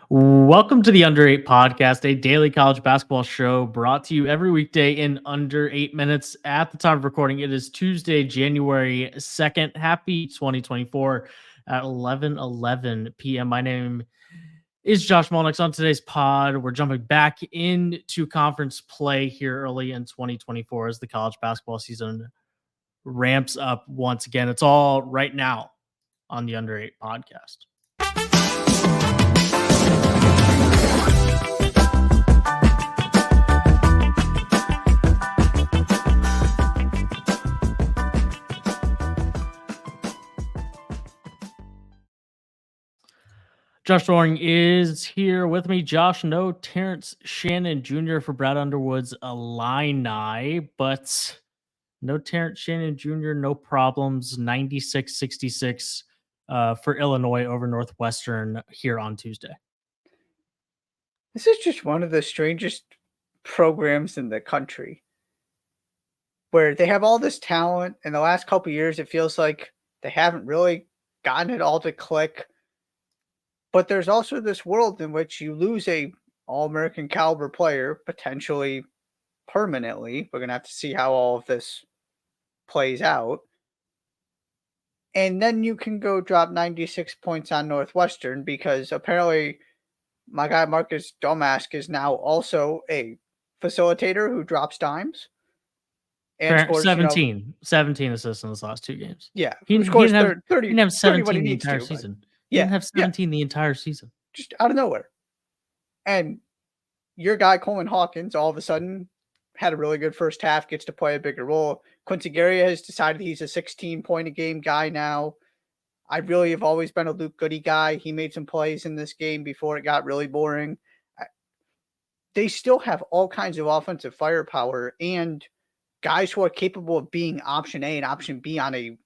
Welcome to the Under 8 podcast, a daily college basketball show brought to you every weekday in under 8 minutes. At the time of recording, it is Tuesday, January 2nd. Happy 2024 at 11:11 p.m. My name is Josh Mullenix. On today's pod, we're jumping back into conference play here early in 2024 as the college basketball season ramps up once again. It's all right now on the Under 8 podcast. Josh Doering is here with me. Josh, no Terrence Shannon Jr. for Brad Underwood's Illini, but no Terrence Shannon Jr., no problems. 96-66 for Illinois over Northwestern here on Tuesday. This is just one of the strangest programs in the country where they have all this talent. In the last couple of years, it feels like they haven't really gotten it all to click. But there's also this world in which you lose a All-American caliber player, potentially permanently. We're going to have to see how all of this plays out. And then you can go drop 96 points on Northwestern because apparently my guy Marcus Domask is now also a facilitator who drops dimes. And scores 17 assists in his last two games. Yeah. He scores didn't 30, he didn't have 17 the entire season. He didn't have 17 the entire season. Just out of nowhere. And your guy, Coleman Hawkins, all of a sudden had a really good first half, gets to play a bigger role. Quincy Guerra has decided he's a 16-point-a-game guy now. I really have always been a Luke Goody guy. He made some plays in this game before it got really boring. They still have all kinds of offensive firepower and guys who are capable of being option A and option B on a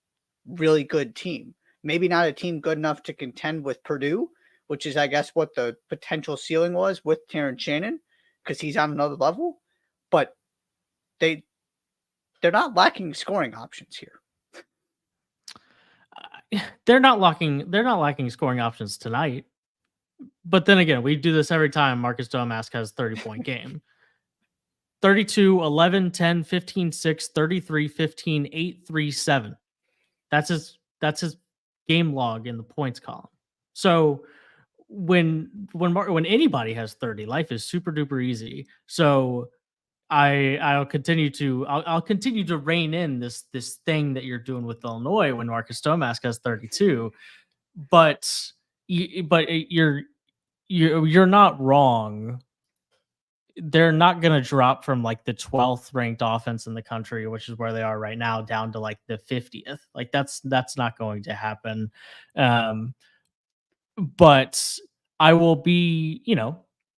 really good team. Maybe not a team good enough to contend with Purdue, which is, I guess, what the potential ceiling was with Terrence Shannon, because he's on another level. But they're not lacking scoring options here. They're not lacking scoring options tonight. But then again, we do this every time Marcus Domask has 30-point game. 32, 11, 10, 15, 6, 33, 15, 8, 3, 7. That's his game log in the points column. So when anybody has 30, life is super duper easy. So I'll continue to rein in this thing that you're doing with Illinois when Marcus Domask has 32, but you're not wrong. They're not going to drop from like the 12th ranked offense in the country, which is where they are right now, down to like the 50th. Like that's not going to happen. But I will be,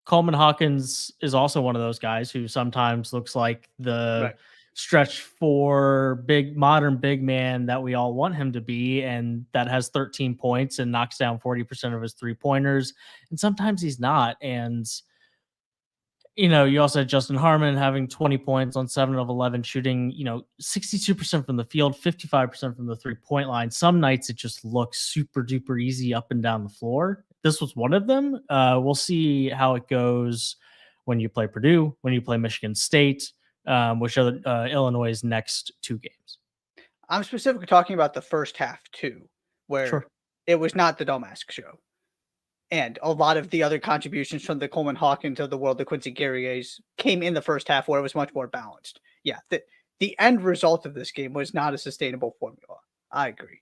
Coleman Hawkins is also one of those guys who sometimes looks like the stretch for modern big man that we all want him to be, and that has 13 points and knocks down 40% of his 3-pointers. And sometimes he's not. And you also had Justin Harmon having 20 points on 7 of 11, shooting, 62% from the field, 55% from the 3-point line. Some nights it just looks super duper easy up and down the floor. This was one of them. We'll see how it goes when you play Purdue, when you play Michigan State, which are Illinois' next 2 games. I'm specifically talking about the first half too, where it was not the Domask show. And a lot of the other contributions from the Coleman Hawkins of the world, the Quincy Guerriers, came in the first half where it was much more balanced. Yeah, the end result of this game was not a sustainable formula. I agree.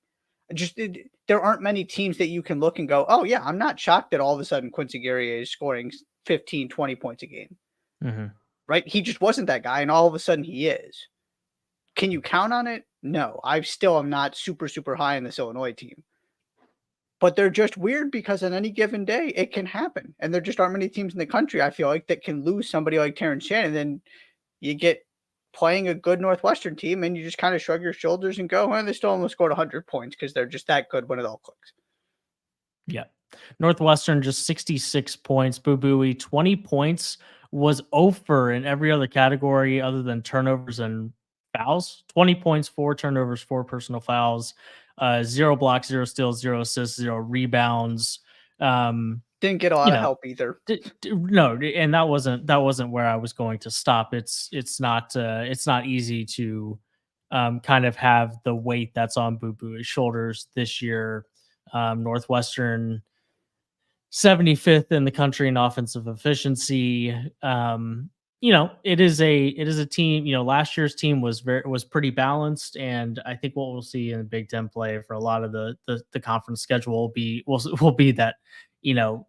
There aren't many teams that you can look and go, oh, yeah, I'm not shocked that all of a sudden Quincy Guerrier is scoring 15, 20 points a game. Mm-hmm. Right? He just wasn't that guy, and all of a sudden he is. Can you count on it? No. I still am not super, super high in this Illinois team. But they're just weird because on any given day, it can happen. And there just aren't many teams in the country, I feel like, that can lose somebody like Terrence Shannon. Then you get playing a good Northwestern team and you just kind of shrug your shoulders and go, well, they still almost scored 100 points because they're just that good when it all clicks. Yeah. Northwestern just 66 points. Boo Booey, 20 points, was over in every other category other than turnovers and fouls. 20 points, 4 turnovers, 4 personal fouls. 0 blocks, 0 steals, 0 assists, 0 rebounds. Didn't get a lot of help either. No, and that wasn't where I was going to stop. It's not easy to kind of have the weight that's on Boo Boo's shoulders this year. Northwestern 75th in the country in offensive efficiency. It is a team. Last year's team was pretty balanced, and I think what we'll see in Big Ten play for a lot of the conference schedule will be that you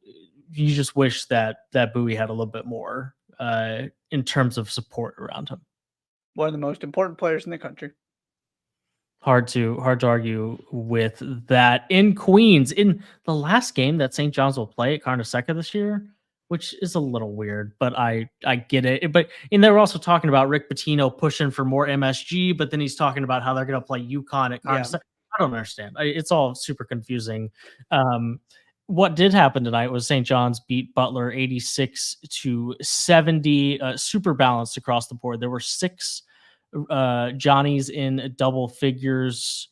just wish that Bowie had a little bit more in terms of support around him. One of the most important players in the country. Hard to argue with that. In Queens, in the last game that St. John's will play at Carnesecca this year, which is a little weird, but I get it. And they were also talking about Rick Pitino pushing for more MSG, but then he's talking about how they're going to play UConn at Carnesecca. Yeah. I don't understand. It's all super confusing. What did happen tonight was St. John's beat Butler 86-70, super balanced across the board. There were 6 Johnnies in double figures,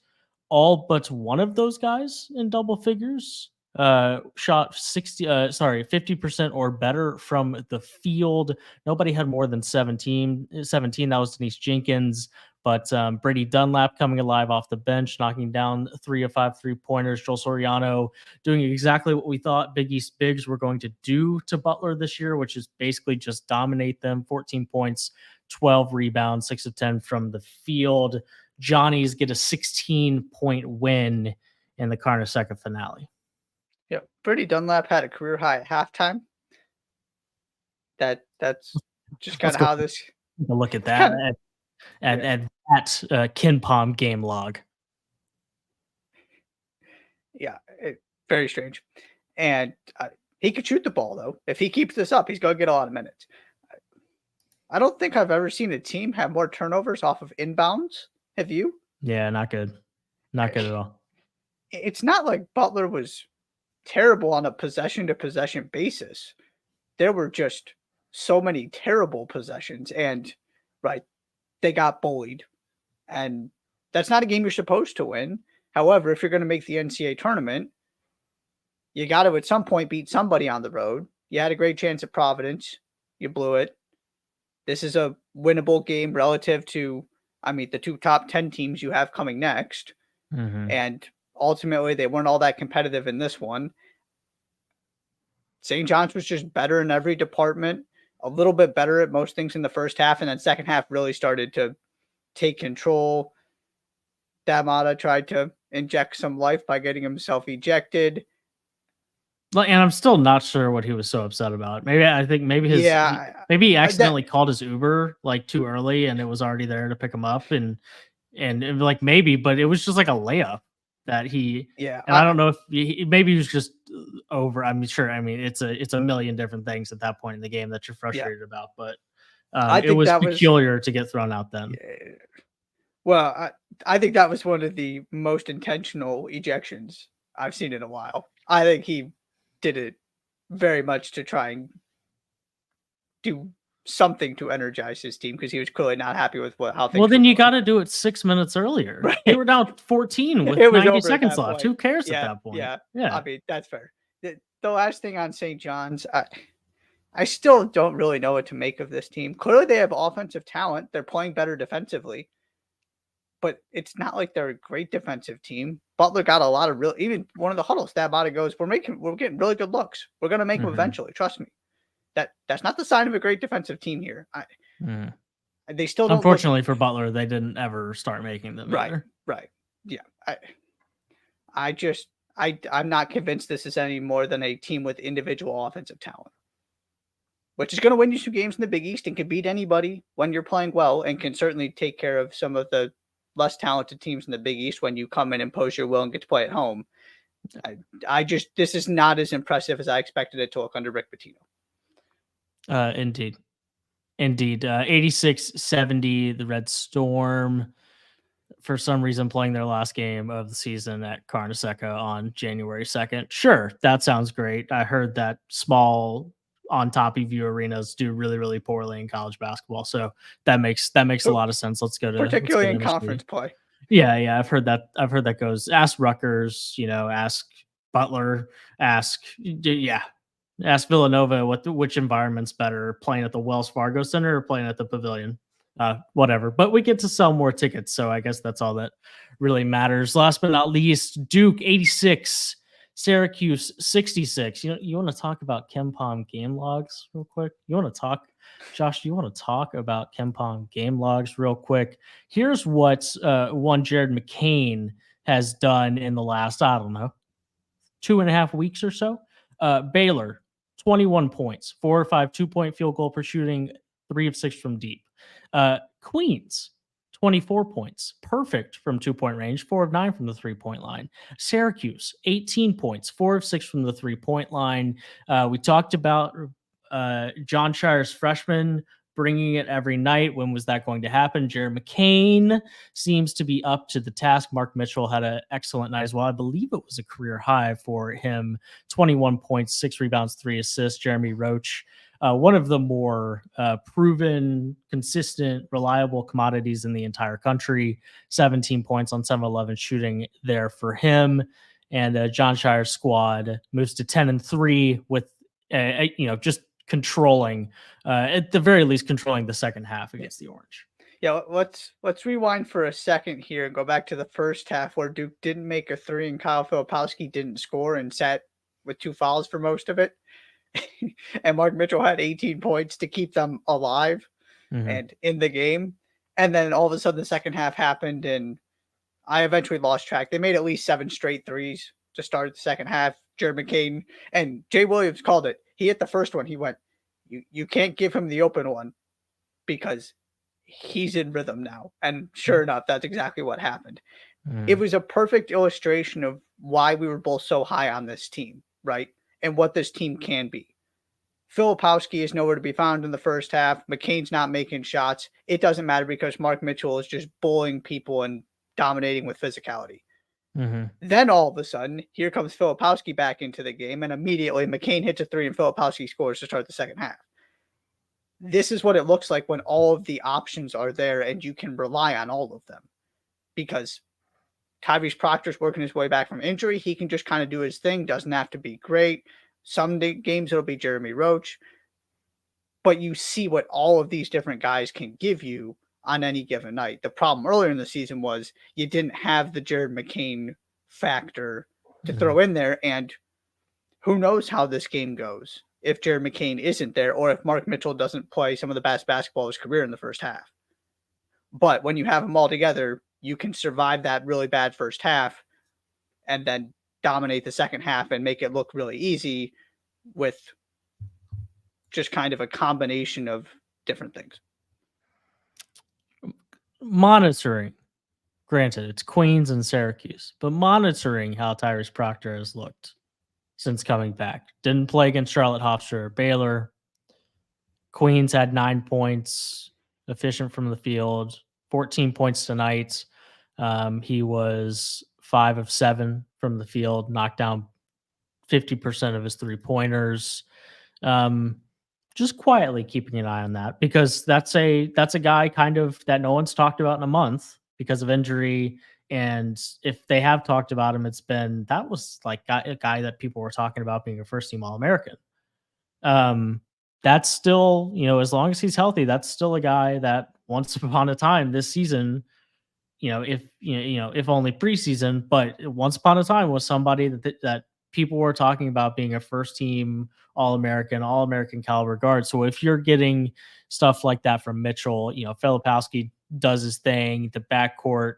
all but one of those guys in double figures shot 50% or better from the field. Nobody had more than 17. That was Denise Jenkins, but Brady Dunlap coming alive off the bench, knocking down 3 of 5 3-pointers. Joel Soriano doing exactly what we thought Big East Bigs were going to do to Butler this year, which is basically just dominate them. 14 points, 12 rebounds, 6 of 10 from the field. Johnnies get a 16-point win in the Carnesecca finale. Yeah, Brady Dunlap had a career high at halftime. That's just kind of how this. Look at that at that KenPom game log. Yeah, very strange. And he could shoot the ball though. If he keeps this up, he's going to get a lot of minutes. I don't think I've ever seen a team have more turnovers off of inbounds. Have you? Yeah, not good. Not good at all. It's not like Butler was terrible on a possession-to-possession basis. There were just so many terrible possessions, and they got bullied. And that's not a game you're supposed to win. However, if you're going to make the NCAA tournament, you got to at some point beat somebody on the road. You had a great chance at Providence. You blew it. This is a winnable game relative to, the 2 top 10 teams you have coming next. Mm-hmm. And ultimately, they weren't all that competitive in this one. St. John's was just better in every department, a little bit better at most things in the first half, and then second half really started to take control. Damata tried to inject some life by getting himself ejected. And I'm still not sure what he was so upset about. Maybe he accidentally called his Uber too early, and it was already there to pick him up, and maybe, but it was just like a layup that he. Yeah, and I don't know if maybe he was just over. I'm sure. It's a million different things at that point in the game that you're frustrated about, but it was peculiar to get thrown out then. Yeah. Well, I think that was one of the most intentional ejections I've seen in a while. I think he did it very much to try and do something to energize his team because he was clearly not happy with how things. Well, then you got to do it 6 minutes earlier. Right. They were down 14 with 90 seconds left. Who cares at that point? Yeah. That's fair. The last thing on St. John's, I still don't really know what to make of this team. Clearly, they have offensive talent. They're playing better defensively. But it's not like they're a great defensive team. Butler got a lot of even one of the huddles, Stabata goes, we're getting really good looks. We're going to make them eventually. Trust me. That's not the sign of a great defensive team here. They still don't. Unfortunately for Butler, they didn't ever start making them. Right. Yeah. I'm not convinced this is any more than a team with individual offensive talent, which is going to win you some games in the Big East and can beat anybody when you're playing well and can certainly take care of some of the less talented teams in the Big East when you come in and impose your will and get to play at home. This is not as impressive as I expected it to look under Rick Pitino. Indeed. 86-70, the Red Storm, for some reason, playing their last game of the season at Carnesecca on January 2nd. Sure, that sounds great. I heard that small on top of you arenas do really, really poorly in college basketball. So that makes a lot of sense. Particularly in conference play. Yeah. I've heard that goes. Ask Rutgers, ask Butler, Ask Villanova which environment's better, playing at the Wells Fargo Center or playing at the Pavilion. Whatever. But we get to sell more tickets, so I guess that's all that really matters. Last but not least, Duke 86, Syracuse 66. You want to talk about KenPom game logs real quick? You want to talk, Josh? Do you want to talk about KenPom game logs real quick? Here's what one Jared McCain has done in the last, I don't know, 2.5 weeks or so. Baylor, 21 points, 4 or 5 2-point field goal per shooting, 3 of 6 from deep. Queens, 24 points, perfect from 2-point range, 4 of 9 from the 3-point line. Syracuse, 18 points, 4 of 6 from the 3-point line. We talked about John Shire's freshman bringing it every night. When was that going to happen? Jared McCain seems to be up to the task. Mark Mitchell had an excellent night as well. I believe it was a career high for him. 21 points, 6 rebounds, 3 assists. Jeremy Roach, one of the more proven, consistent, reliable commodities in the entire country. 17 points on 7-11 shooting there for him. And John Shire's squad moves to 10-3 with, just controlling, at the very least, controlling the second half against the Orange. Yeah, let's rewind for a second here and go back to the first half where Duke didn't make a three and Kyle Filipowski didn't score and sat with 2 fouls for most of it. And Mark Mitchell had 18 points to keep them alive and in the game. And then all of a sudden the second half happened and I eventually lost track. They made at least 7 straight threes to start the second half. Jared McCain and Jay Williams called it. He hit the first one. He went, you can't give him the open one because he's in rhythm now. And sure enough, that's exactly what happened. It was a perfect illustration of why we were both so high on this team, right? And what this team can be. Filipowski is nowhere to be found in the first half. McCain's not making shots. It doesn't matter because Mark Mitchell is just bullying people and dominating with physicality. Then all of a sudden, here comes Filipowski back into the game, and immediately McCain hits a 3 and Filipowski scores to start the second half. This is what it looks like when all of the options are there and you can rely on all of them. Because Tyrese Proctor's working his way back from injury. He can just kind of do his thing. Doesn't have to be great. Some games it'll be Jeremy Roach. But you see what all of these different guys can give you on any given night. The problem earlier in the season was you didn't have the Jared McCain factor to throw in there. And who knows how this game goes if Jared McCain isn't there or if Mark Mitchell doesn't play some of the best basketball of his career in the first half. But when you have them all together, you can survive that really bad first half and then dominate the second half and make it look really easy with just kind of a combination of different things. Monitoring, granted, it's Queens and Syracuse, but monitoring how Tyrese Proctor has looked since coming back. Didn't play against Charlotte Hofstra or Baylor. Queens had 9 points, efficient from the field, 14 points tonight. He was 5 of 7 from the field, knocked down 50% of his 3-pointers. Just quietly keeping an eye on that because that's a guy kind of that no one's talked about in a month because of injury. And if they have talked about him, it's been that was like a guy that people were talking about being a first-team All-American. That's still, as long as he's healthy, that's still a guy that once upon a time this season, if only preseason, but once upon a time was somebody that people were talking about being a first-team All-American caliber guard. So if you're getting stuff like that from Mitchell, Filipowski does his thing, the backcourt,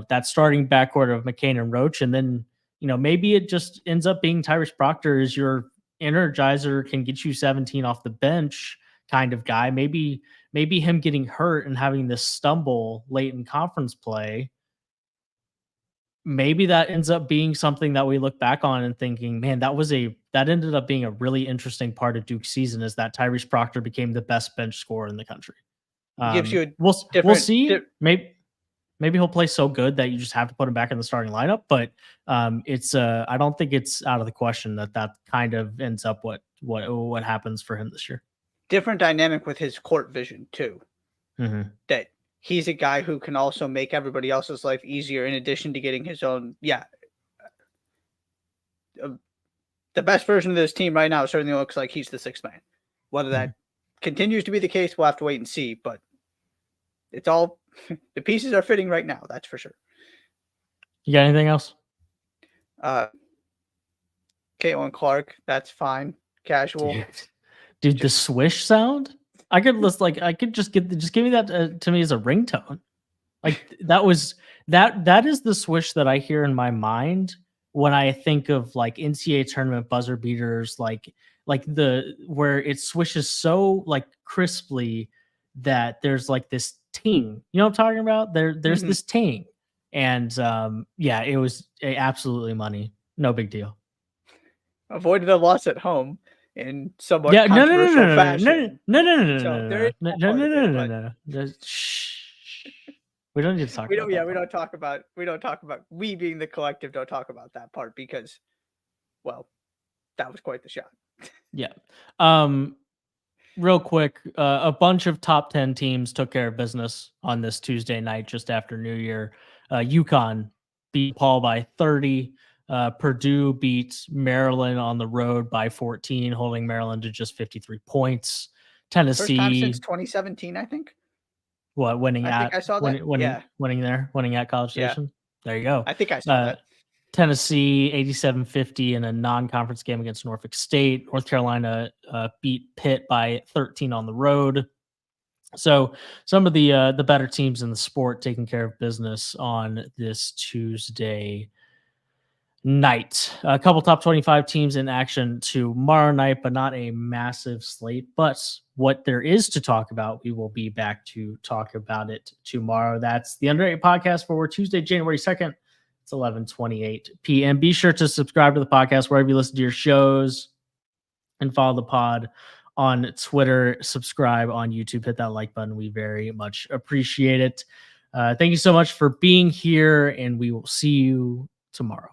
that starting backcourt of McCain and Roach, and then, maybe it just ends up being Tyrese Proctor as your energizer, can get you 17 off the bench kind of guy. Maybe him getting hurt and having this stumble late in conference play, maybe that ends up being something that we look back on and thinking, man, that ended up being a really interesting part of Duke's season is that Tyrese Proctor became the best bench scorer in the country. Gives you we'll see. Maybe he'll play so good that you just have to put him back in the starting lineup. But it's I don't think it's out of the question that kind of ends up what happens for him this year. Different dynamic with his court vision too. That he's a guy who can also make everybody else's life easier in addition to getting his own. Yeah. the best version of this team right now certainly looks like he's the sixth man. Whether that continues to be the case, we'll have to wait and see. But it's all the pieces are fitting right now. That's for sure. You got anything else? Caitlin Clark, that's fine. Casual. Dude, the swish sound. I could just give me that to me as a ringtone. Like that is the swish that I hear in my mind when I think of like NCAA tournament buzzer beaters, like where it swishes so like crisply that there's like this ting. You know what I'm talking about? There's this ting. And yeah, it was absolutely money. No big deal. Avoided a loss at home in somewhat controversial fashion. No. Shh. We don't need to talk about that. We don't talk about we being the collective don't talk about that part because, well, that was quite the shot. Yeah. Real quick, a bunch of top 10 teams took care of business on this Tuesday night just after New Year. UConn beat Paul by 30. Purdue beat Maryland on the road by 14, holding Maryland to just 53 points. Tennessee, first time since 2017, I think. What, winning at College Station? There you go. I think I saw that. Tennessee 87-50 in a non-conference game against Norfolk State. North Carolina beat Pitt by 13 on the road. So some of the better teams in the sport taking care of business on this Tuesday night. A couple top 25 teams in action tomorrow night, but not a massive slate. But what there is to talk about, we will be back to talk about it tomorrow. That's the Underrated Podcast for Tuesday, January 2nd. It's 11:28 p.m. Be sure to subscribe to the podcast wherever you listen to your shows and follow the pod on Twitter. Subscribe on YouTube. Hit that like button. We very much appreciate it. Thank you so much for being here, and we will see you tomorrow.